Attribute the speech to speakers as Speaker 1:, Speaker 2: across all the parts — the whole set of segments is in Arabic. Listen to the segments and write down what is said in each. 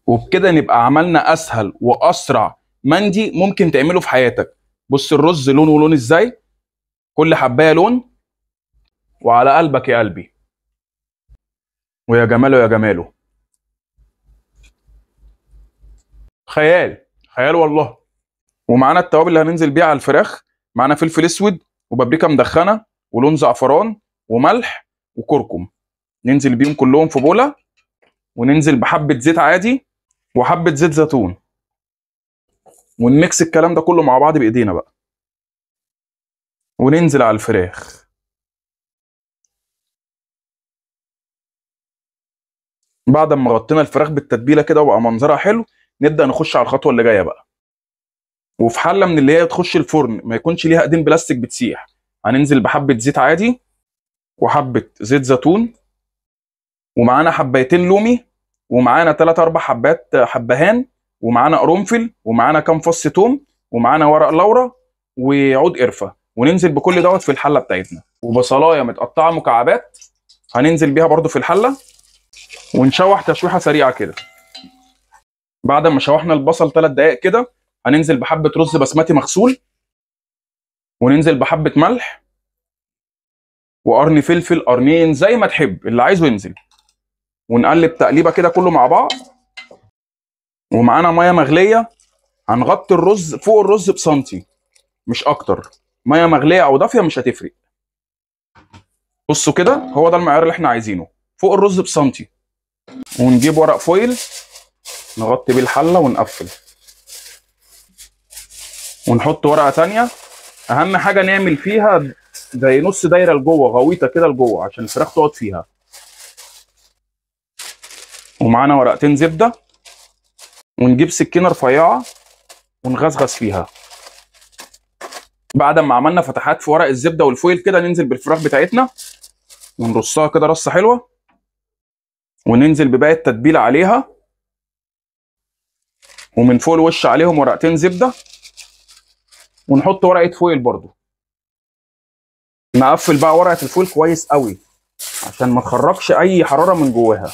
Speaker 1: وبكده نبقى عملنا اسهل واسرع مندي ممكن تعمله في حياتك. بص الرز لون ولون ازاي، كل حبايه لون، وعلى قلبك يا قلبي، ويا جماله يا جماله. خيال خيال والله. ومعانا التوابل اللي هننزل بيها على الفراخ. معانا فلفل اسود وبابريكا مدخنه ولون زعفران وملح وكركم. ننزل بيهم كلهم في بوله، وننزل بحبه زيت عادي وحبه زيت زيتون، ونميكس الكلام ده كله مع بعض بايدينا بقى، وننزل على الفراخ. بعد ما غطينا الفراخ بالتتبيله كده وبقى منظرها حلو، نبدا نخش على الخطوه اللي جايه بقى. وفي حله من اللي هي تخش الفرن ما يكونش ليها ايدين بلاستيك بتسيح، هننزل بحبه زيت عادي وحبه زيت زيتون، ومعانا حبايتين لومي، ومعانا 3 4 حبات حبهان، ومعانا قرنفل، ومعانا كام فص توم، ومعانا ورق لورا وعود قرفه. وننزل بكل دوت في الحله بتاعتنا. وبصلايه متقطعه مكعبات هننزل بيها برده في الحله، ونشوح تشويحه سريعه كده. بعد ما شوحنا البصل 3 دقائق كده، هننزل بحبه رز بسمتي مغسول، وننزل بحبه ملح وقرن فلفل، قرنين زي ما تحب اللي عايزه ينزل، ونقلب تقليبه كده كله مع بعض. ومعانا ميه مغليه، هنغطي الرز فوق الرز بسنتي مش اكتر، ميه مغليه او دافيه مش هتفرق. بصوا كده هو ده المعيار اللي احنا عايزينه، فوق الرز بسنتي. ونجيب ورق فويل نغطي بيه الحله ونقفل، ونحط ورقه تانية. اهم حاجه نعمل فيها زي نص دايره لجوه، غويطه كده لجوه عشان الفراخ تقعد فيها. ومعانا ورقتين زبده، ونجيب سكينه رفيعه ونغزغز فيها. بعد ما عملنا فتحات في ورق الزبده والفويل كده، ننزل بالفراخ بتاعتنا ونرصها كده رصه حلوه، وننزل بباقي التتبيله عليها، ومن فوق الوش عليهم ورقتين زبده، ونحط ورقه فويل برضو. نقفل بقى ورقه الفويل كويس قوي عشان ما تخرجش اي حراره من جواها،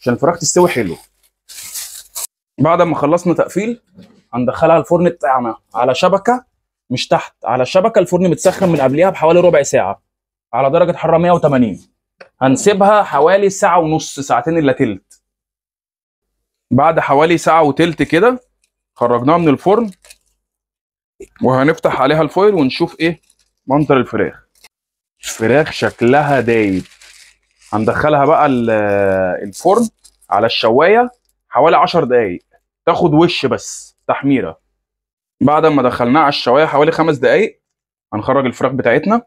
Speaker 1: عشان الفراخ تستوي حلو. بعد ما خلصنا تقفيل، هندخلها الفرن بتاعنا على شبكه، مش تحت، على شبكه الفرن متسخن من قبلها بحوالي ربع ساعه على درجه حراره 180. هنسيبها حوالي ساعه ونص، ساعتين الا تلت. بعد حوالي ساعه وتلت كده خرجناها من الفرن، وهنفتح عليها الفويل ونشوف ايه منظر الفراخ. الفراخ شكلها دايب. هندخلها بقى الفرن على الشوايه حوالي 10 دقايق، تاخد وش بس تحميره. بعد ما دخلناها على الشوايه حوالي 5 دقايق، هنخرج الفراخ بتاعتنا.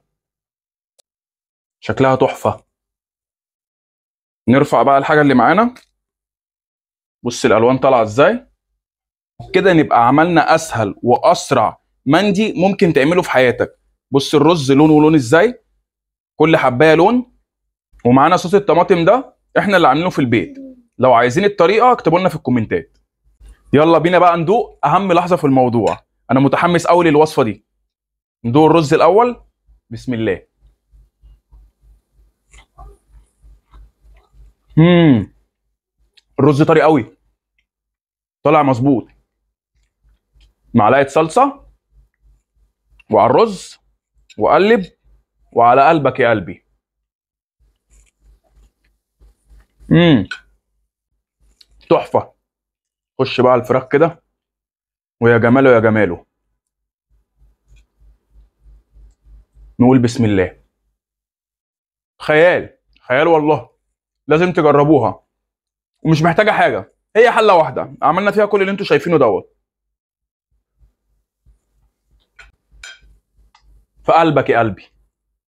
Speaker 1: شكلها تحفه. نرفع بقى الحاجه اللي معانا، بص الالوان طالعه ازاي. كده نبقى عملنا اسهل واسرع مندي ممكن تعمله في حياتك. بص الرز لون ولون ازاي، كل حبايه لون. ومعانا صوص الطماطم ده احنا اللي عاملينه في البيت. لو عايزين الطريقه اكتبوا لنا في الكومنتات. يلا بينا بقى ندوق اهم لحظه في الموضوع. انا متحمس قوي للوصفه دي. ندوق الرز الاول، بسم الله. الرز طري قوي، طالع مظبوط. معلقه صلصه وعلى الرز، وقلب، وعلى قلبك يا قلبي. تحفه. خش بقى الفراخ كده، ويا جماله يا جماله. نقول بسم الله. خيال خيال والله. لازم تجربوها، ومش محتاجه حاجه، هي حله واحده عملنا فيها كل اللي انتوا شايفينه دوت. في قلبك يا قلبي.